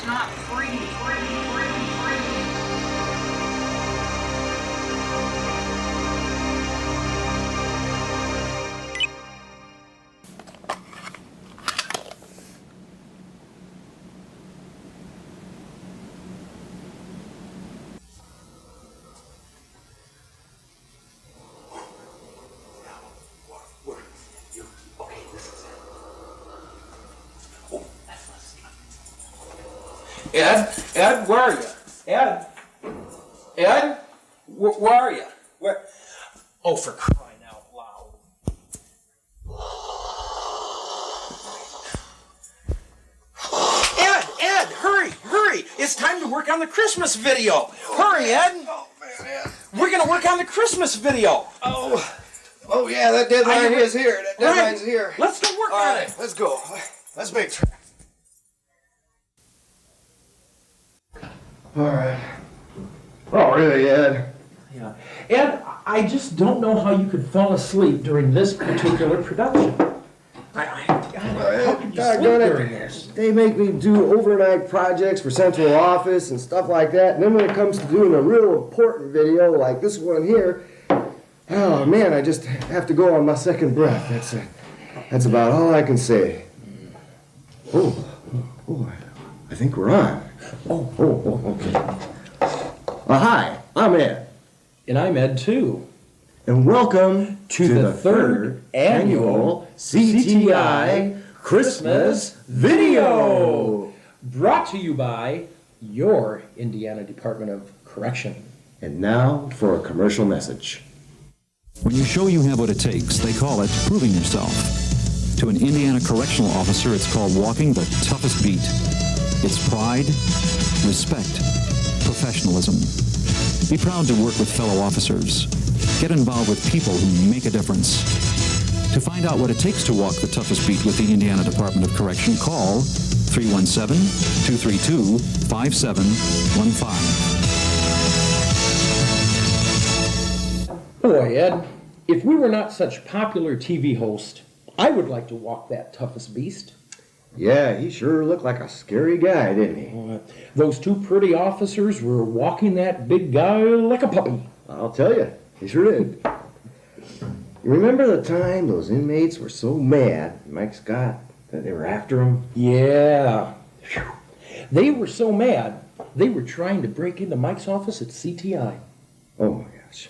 It's not free. Ed, where are you? Ed, where are you? Where? Oh, for crying out loud! Ed, hurry! It's time to work on the Christmas video. Hurry, Ed! Oh man, Ed. We're gonna work on the Christmas video. Oh yeah, that deadline is here. That deadline's here. Let's go work All on right, it. let's go. Let's make tracks. All right. Oh, really, Ed? Yeah. Ed, I just don't know how you could fall asleep during this particular production. How could you sleep during this? They make me do overnight projects for central office and stuff like that, and then when it comes to doing a real important video like this one here, oh man, I just have to go on my second breath. That's about all I can say. Oh, I think we're on. Okay. Hi, I'm Ed. And I'm Ed too. And welcome To the third annual CTI Christmas Video. Brought to you by your Indiana Department of Correction. And now for a commercial message. When you show you have what it takes, they call it proving yourself. To an Indiana correctional officer, it's called walking the toughest beat. It's pride, respect, professionalism. Be proud to work with fellow officers. Get involved with people who make a difference. To find out what it takes to walk the toughest beat with the Indiana Department of Correction, call 317-232-5715. Boy, Ed, if we were not such popular TV hosts, I would like to walk that toughest beast. Yeah, he sure looked like a scary guy, didn't he? Those two pretty officers were walking that big guy like a puppy. I'll tell you, he sure did. You remember the time those inmates were so mad, Mike Scott, that they were after him? Yeah. Whew. They were so mad, they were trying to break into Mike's office at CTI. Oh my gosh.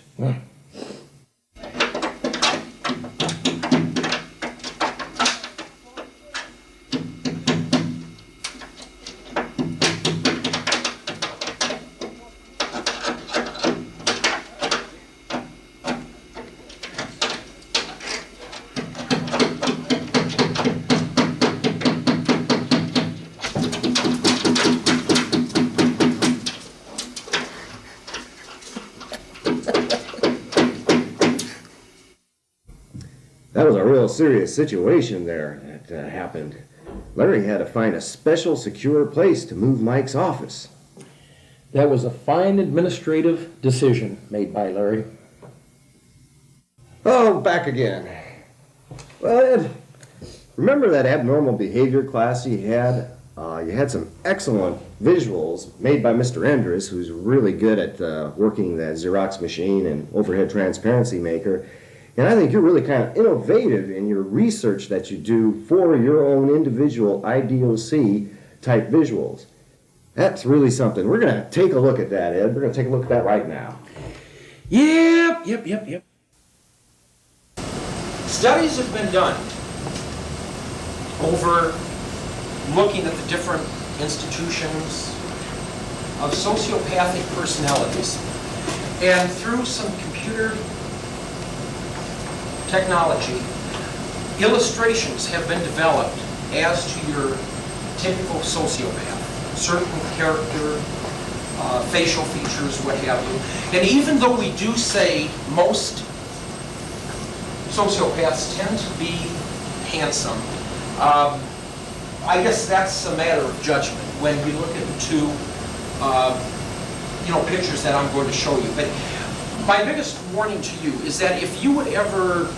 That was a real serious situation there that happened. Larry had to find a special, secure place to move Mike's office. That was a fine administrative decision made by Larry. Oh, back again. Well, Ed, remember that abnormal behavior class you had? You had some excellent visuals made by Mr. Endres, who's really good at working that Xerox machine and overhead transparency maker. And I think you're really kind of innovative in your research that you do for your own individual IDOC type visuals. That's really something. We're going to take a look at that, Ed. We're going to take a look at that right now. Yep. Studies have been done over looking at the different institutions of sociopathic personalities. And through some computer technology, illustrations have been developed as to your typical sociopath. Certain character, facial features, what have you. And even though we do say most sociopaths tend to be handsome, I guess that's a matter of judgment when we look at the two pictures that I'm going to show you. But my biggest warning to you is that if you would ever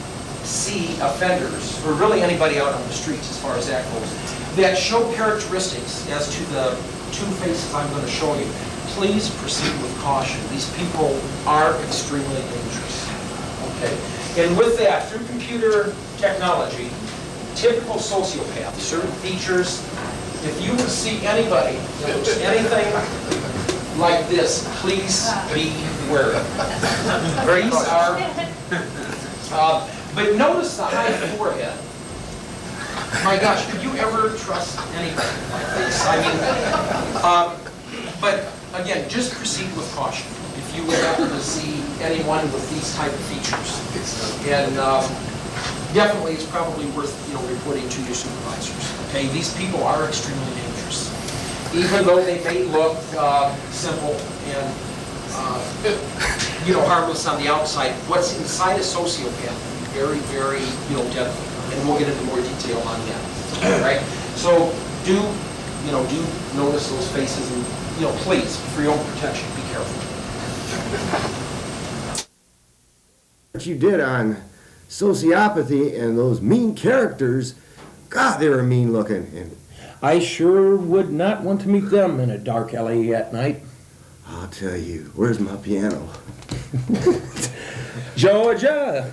see offenders, or really anybody out on the streets as far as that goes, that show characteristics as to the two faces I'm going to show you, please proceed with caution. These people are extremely dangerous. Okay? And with that, through computer technology, typical sociopath, certain features, if you would see anybody that looks anything like this, please beware. These are, but notice the high forehead. My gosh, could you ever trust anything like this? I mean, but again, just proceed with caution if you would happen to see anyone with these type of features. And definitely, it's probably worth reporting to your supervisors. Okay, these people are extremely dangerous, even though they may look simple and harmless on the outside. What's inside a sociopath can be very, very deadly, and we'll get into more detail on that. All right, so do notice those faces, and please, for your own protection, be careful. What you did on sociopathy and those mean characters, God, they were mean looking. And I sure would not want to meet them in a dark alley at night. I'll tell you, where's my piano? Georgia,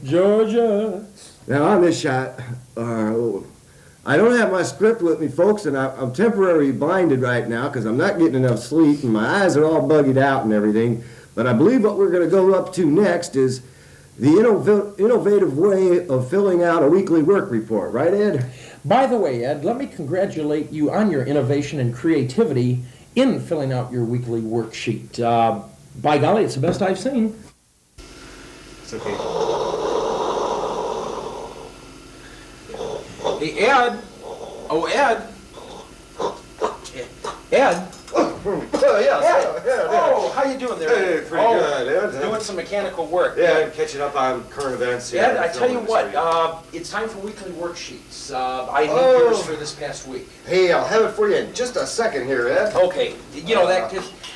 Georgia. Now on this shot, I don't have my script with me, folks, and I'm temporarily blinded right now because I'm not getting enough sleep and my eyes are all buggied out and everything. But I believe what we're going to go up to next is the innovative way of filling out a weekly work report, right, Ed? By the way, Ed, let me congratulate you on your innovation and creativity in filling out your weekly worksheet. By golly, it's the best I've seen. It's okay. Hey, Ed. Oh, Ed. Ed. Oh, how you doing there? Hey, pretty good, Ed. Doing some mechanical work. Yeah, I'm catching up on current events here. Ed, I tell you what, it's time for weekly worksheets. I need yours for this past week. Hey, I'll have it for you in just a second here, Ed. Okay,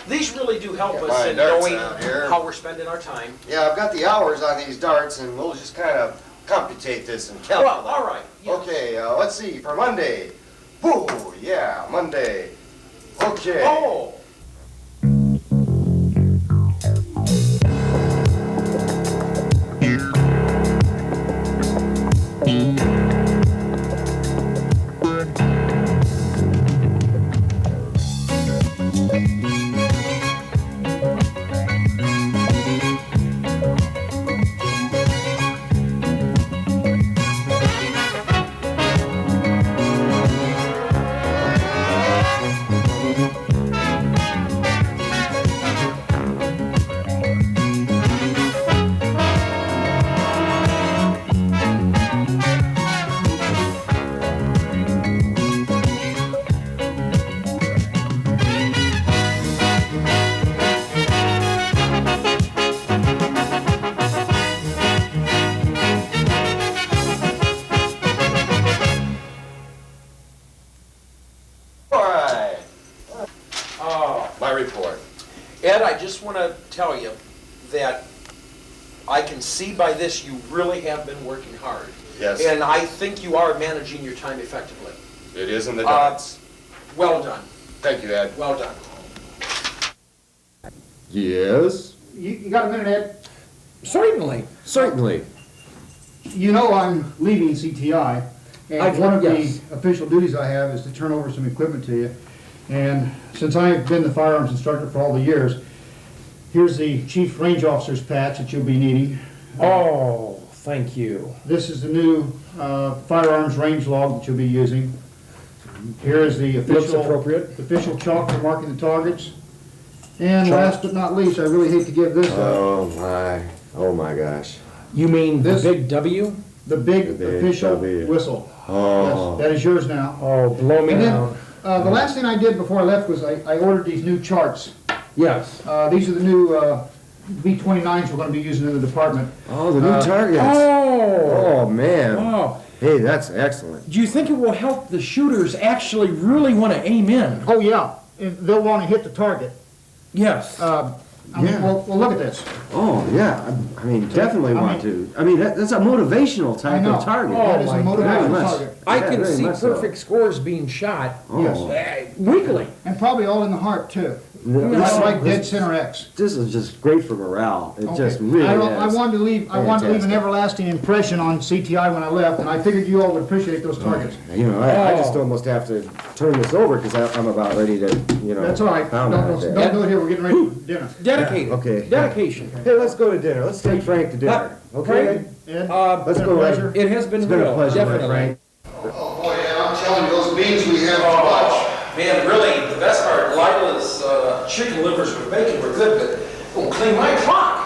these really do help Get us my in darts knowing out here. how we're spending our time. Yeah, I've got the hours on these darts, and we'll just kind of computate this and calculate. Well, all right. Yeah. Okay, let's see, for Monday. Whoo, yeah, Monday. Okay. Oh. Ed, I just want to tell you that I can see by this you really have been working hard. Yes. And I think you are managing your time effectively. It is in the darts. Well done. Thank you, Ed. Well done. Yes? You got a minute, Ed? Certainly. Certainly. You know I'm leaving CTI, and one of yes. the official duties I have is to turn over some equipment to you. And since I've been the firearms instructor for all the years, here's the Chief Range Officer's patch that you'll be needing. Oh, thank you. This is the new firearms range log that you'll be using. Here is the Looks appropriate. official chalk for marking the targets. And last but not least, I really hate to give this up. Oh my gosh. You mean This- the big W? The big The official W. whistle. Oh. Yes, that is yours now. Oh, blow me And then, down. the last thing I did before I left was I ordered these new charts. Yes. These are the new V29s we're going to be using in the department. Oh, the new targets. Oh. Oh, man. Oh. Hey, that's excellent. Do you think it will help the shooters actually really want to aim in? Oh, yeah. And they'll want to hit the target. Yes. I mean, Yeah. well, look at this. Oh, yeah, I mean, definitely I want mean- to. I mean, that's a motivational I type know. of target. That is a Oh, my motivational goodness. target. I Yeah, can very see much so. perfect scores being shot Oh. weekly. And probably all in the heart, too. Yeah, Just like dead this, center X. this is just great for morale. It just Okay. really I is. wanted to leave an Fantastic. everlasting impression on CTI when I left, and I figured you all would appreciate those targets. You know, I just Oh. almost have to turn this over because I'm about ready to, you know. That's all right. pound Don't out there. do it here, we're getting ready for dinner. Dedicated. Yeah, okay. Dedication. Hey, let's go to dinner. Let's take Frank to dinner. Okay? Ed, Let's it's been a go, pleasure. It has been It's been a real, pleasure, my definitely. Frank. Oh, boy, yeah, I'm telling you, those beans we had for lunch. Man, really, the best part, Lila's chicken livers with bacon were good, but it'll clean my clock.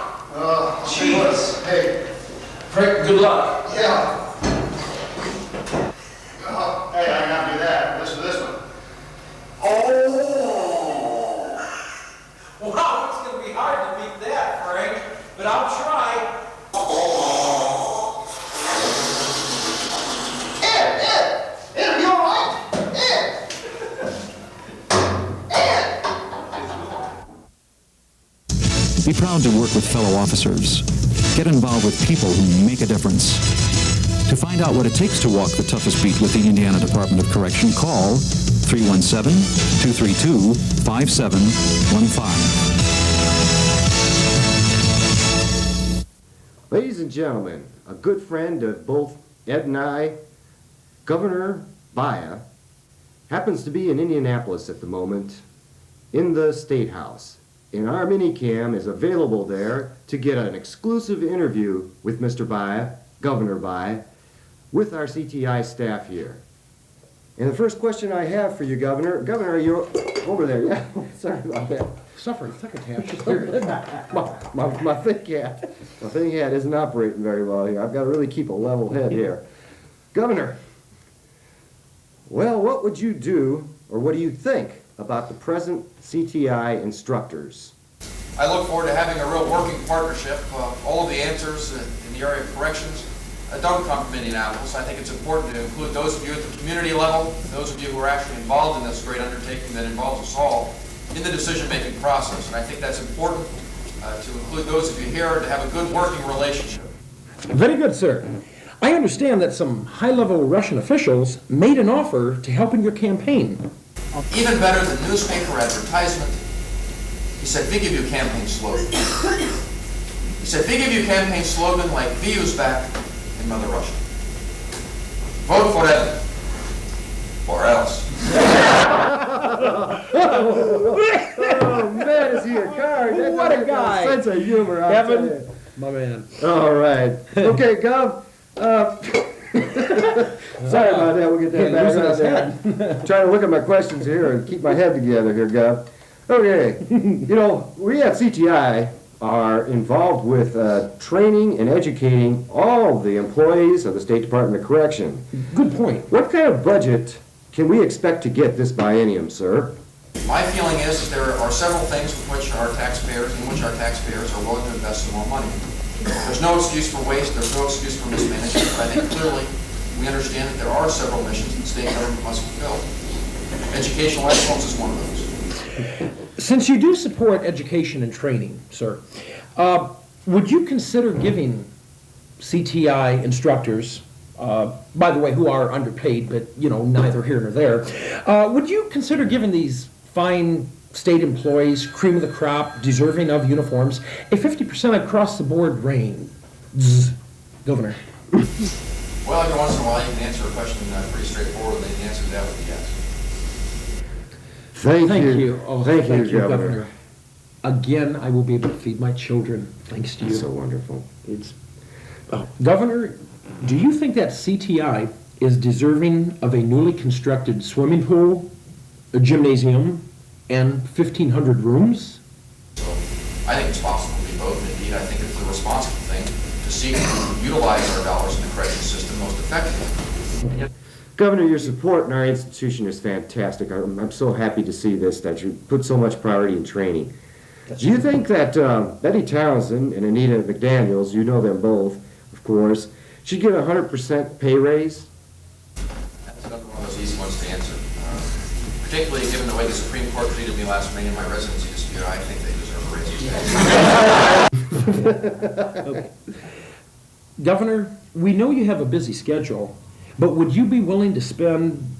Jeez. Hey, Frank, good luck. yeah. Hey, I gotta do that. Listen to this one. Oh! Wow, it's gonna be hard to beat that, Frank, but I'll try. Ed, are you all right? Be proud to work with fellow officers. Get involved with people who make a difference. To find out what it takes to walk the toughest beat with the Indiana Department of Correction, call 317-232-5715. Ladies and gentlemen, a good friend of both Ed and I, Governor Baya, happens to be in Indianapolis at the moment in the State House. And our minicam is available there to get an exclusive interview with Mr. Baya, Governor Baya, with our CTI staff here. And the first question I have for you, Governor, are you over there? Yeah, sorry about that. Suffering succotash. My thing hat isn't operating very well here. I've got to really keep a level head here. Governor, well, what would you do, or what do you think about the present CTI instructors? I look forward to having a real working partnership. All of the answers in the area of corrections don't come from Indianapolis. I think it's important to include those of you at the community level, those of you who are actually involved in this great undertaking that involves us all, in the decision-making process. And I think that's important to include those of you here to have a good working relationship. Very good, sir. I understand that some high-level Russian officials made an offer to help in your campaign. Even better than newspaper advertisement, he said, we give you a campaign slogan. He said, we give you a campaign slogan like VU's back in Mother Russia. Vote for Evan, or else. Oh, man, is he a card? That What a guy's got guy. sense of humor, I'll tell Evan, you. my man. All right. Okay, Gov. Sorry about that. We'll get that back Losing around his there. Trying to look at my questions here and keep my head together here, Gov. Okay. You know, we at CTI are involved with training and educating all the employees of the State Department of Correction. Good point. What kind of budget can we expect to get this biennium, sir? My feeling is that there are several things in which our taxpayers are willing to invest some more money. There's no excuse for waste, there's no excuse for mismanagement, but I think clearly we understand that there are several missions that the state government must fulfill. Educational excellence is one of those. Since you do support education and training, sir, would you consider giving CTI instructors, by the way, who are underpaid, but, you know, neither here nor there, would you consider giving these fine state employees, cream of the crop, deserving of uniforms, a 50% across-the-board raise? Governor. Well, every once in a while you can answer a question pretty straightforwardly, and the answer to that would be yes. Thank Thank you. you. Oh, Thank you, Governor. Again, I will be able to feed my children, thanks to you. So wonderful. Governor, do you think that CTI is deserving of a newly constructed swimming pool, a gymnasium, and 1,500 rooms? So I think it's possible to be both. Indeed, I think it's the responsible thing to seek to utilize our dollars in the correction system most effectively. Governor, your support in our institution is fantastic. I'm so happy to see this, that you put so much priority in training. Do you think that Betty Townsend and Anita McDaniels, you know them both, of course, should get a 100% pay raise? That's another one of those easy ones to answer. Particularly given the way the Supreme Court treated me last May in my residency dispute, I think they deserve a raise. Okay. Governor, we know you have a busy schedule, but would you be willing to spend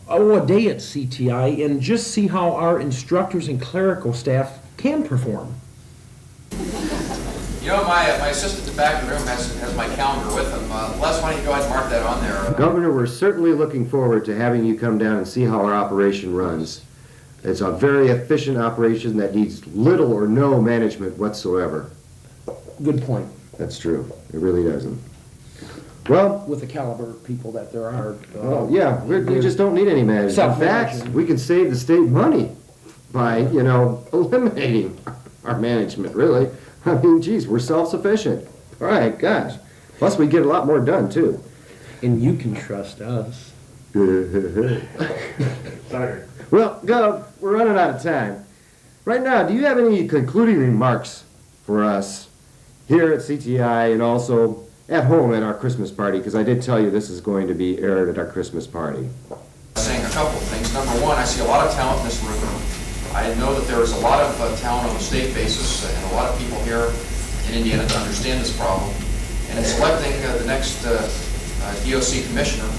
a day at CTI and just see how our instructors and clerical staff can perform? You know, my assistant at the back of the room has my calendar with him. Les, why don't you go ahead and mark that on there? Governor, we're certainly looking forward to having you come down and see how our operation runs. It's a very efficient operation that needs little or no management whatsoever. Good point. That's true. It really doesn't. Well, With the caliber of people that there are. well, yeah, we just don't need any management. In fact, Self-managing. we can save the state money by, eliminating our management, really. I mean, geez, we're self-sufficient. All right, gosh. Plus, we get a lot more done, too. And you can trust us. Sorry. Well, Gov, we're running out of time. Right now, do you have any concluding remarks for us here at CTI and also at home at our Christmas party? Because I did tell you this is going to be aired at our Christmas party. Saying a couple of things. Number one, I see a lot of talent in this room. I know that there is a lot of talent on a state basis and a lot of people here in Indiana to understand this problem. And in selecting the next DOC commissioner,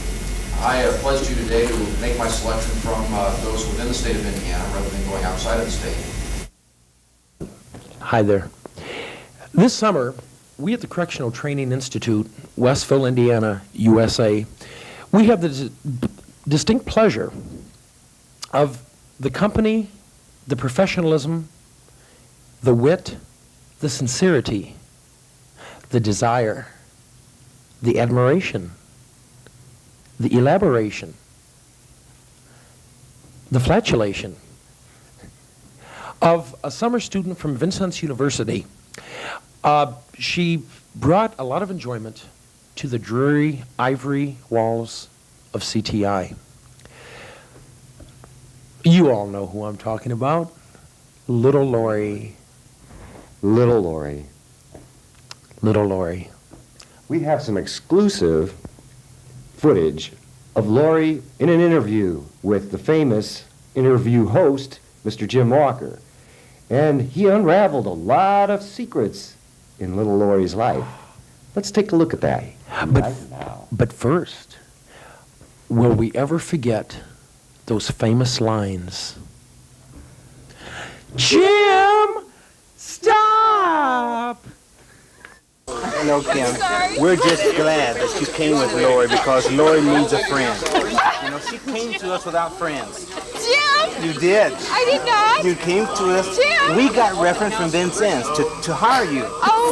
I pledged you today to make my selection from those within the state of Indiana rather than going outside of the state. Hi there. This summer, we at the Correctional Training Institute, Westville, Indiana, USA, we have the distinct pleasure of the company, the professionalism, the wit, the sincerity, the desire, the admiration, the elaboration, the flatulation of a summer student from Vincennes University. She brought a lot of enjoyment to the dreary ivory walls of CTI. You all know who I'm talking about. Little Lori. Little Lori. Little Lori. We have some exclusive footage of Lori in an interview with the famous interview host, Mr. Jim Walker. And he unraveled a lot of secrets in little Lori's life. Let's take a look at that right now. But first, will we ever forget those famous lines? Jim, stop! No, Kim. We're just glad that you came with Lori because Lori needs a friend. You know, she came to us without friends. Jim! You did. I did not. You came to us. Jim! We got reference from Vincennes to hire you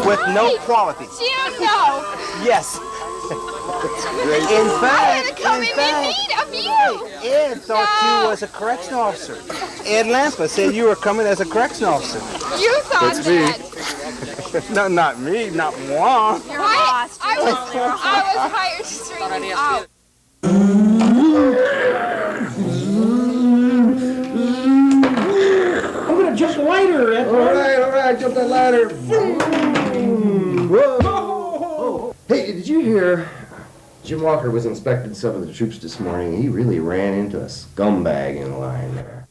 with no quality. Jim, no. Yes. In I fact, had to come in need of you. Ed thought you was a correctional officer. Ed Lampa said you were coming as a correctional officer. You thought that. No, not me, not moi. You're lost. I was hired to straighten you out. I'm gonna jump the ladder, Ed. All right, jump that ladder. Whoa. Hey, did you hear Jim Walker was inspecting some of the troops this morning? He really ran into a scumbag in line there.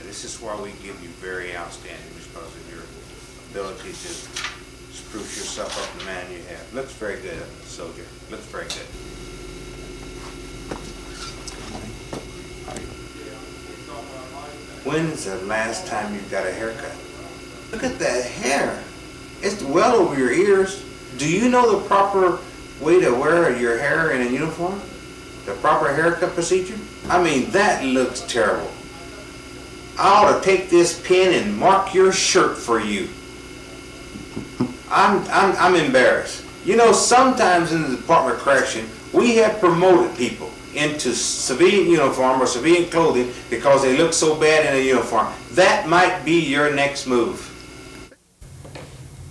This is why we give you very outstanding because of your ability to spruce yourself up the man you have. Looks very good, soldier. Looks very good. When is the last time you got a haircut? Look at that hair. It's well over your ears. Do you know the proper way to wear your hair in a uniform? The proper haircut procedure? I mean, that looks terrible. I ought to take this pen and mark your shirt for you. I'm embarrassed. You know, sometimes in the Department of Correction, we have promoted people into civilian uniform or civilian clothing because they look so bad in a uniform. That might be your next move.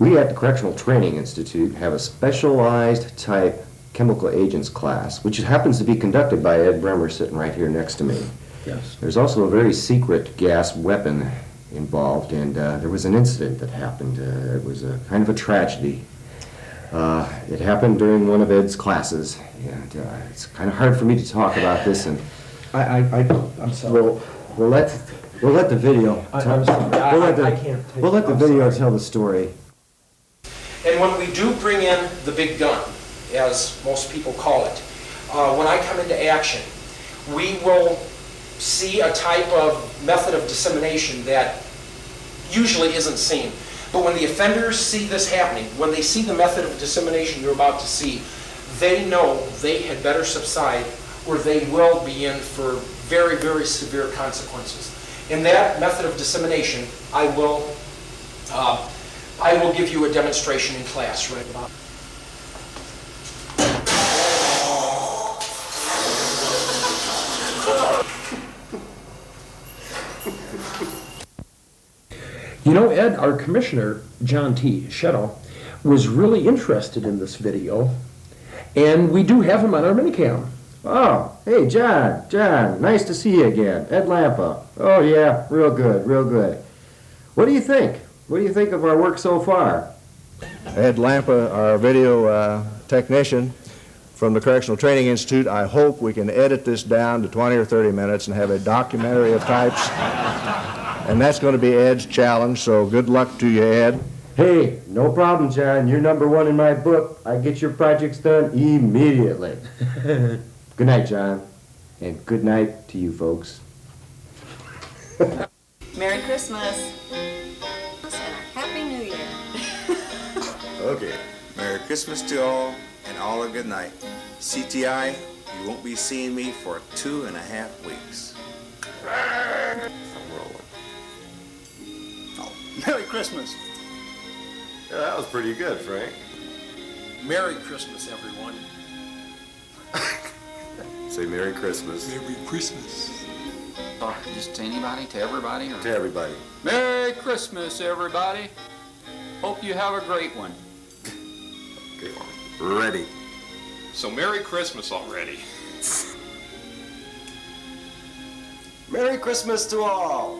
We at the Correctional Training Institute have a specialized type chemical agents class, which happens to be conducted by Ed Bremer sitting right here next to me. Yes. There's also a very secret gas weapon involved, and there was an incident that happened. It was a kind of a tragedy. It happened during one of Ed's classes, and it's kind of hard for me to talk about this, and I'm sorry. we'll let We'll let the video. I'm sorry, I can't take We'll let the I'm video sorry. tell the story. And when we do bring in the big gun, as most people call it, when I come into action, we will see a type of method of dissemination that usually isn't seen. But when the offenders see this happening, when they see the method of dissemination you're about to see, they know they had better subside or they will be in for very, very severe consequences. In that method of dissemination, I will give you a demonstration in class right about. You know, Ed, our commissioner, John T. Shetto, was really interested in this video, and we do have him on our minicam. Oh, hey, John, nice to see you again. Ed Lampa. Oh, yeah, real good, real good. What do you think? What do you think of our work so far? Ed Lampa, our video technician from the Correctional Training Institute. I hope we can edit this down to 20 or 30 minutes and have a documentary of types. And that's going to be Ed's challenge, so good luck to you, Ed. Hey, no problem, John. You're #1 in my book. I get your projects done immediately. Good night, John. And good night to you folks. Merry Christmas. And a Happy New Year. Okay. Merry Christmas to all, and all a good night. CTI, you won't be seeing me for 2.5 weeks. I'm rolling. Merry Christmas. Yeah, that was pretty good, Frank. Merry Christmas, everyone. Say Merry Christmas. Merry Christmas. Just to anybody, to everybody? Or? To everybody. Merry Christmas, everybody. Hope you have a great one. Okay, ready. So Merry Christmas already. Merry Christmas to all.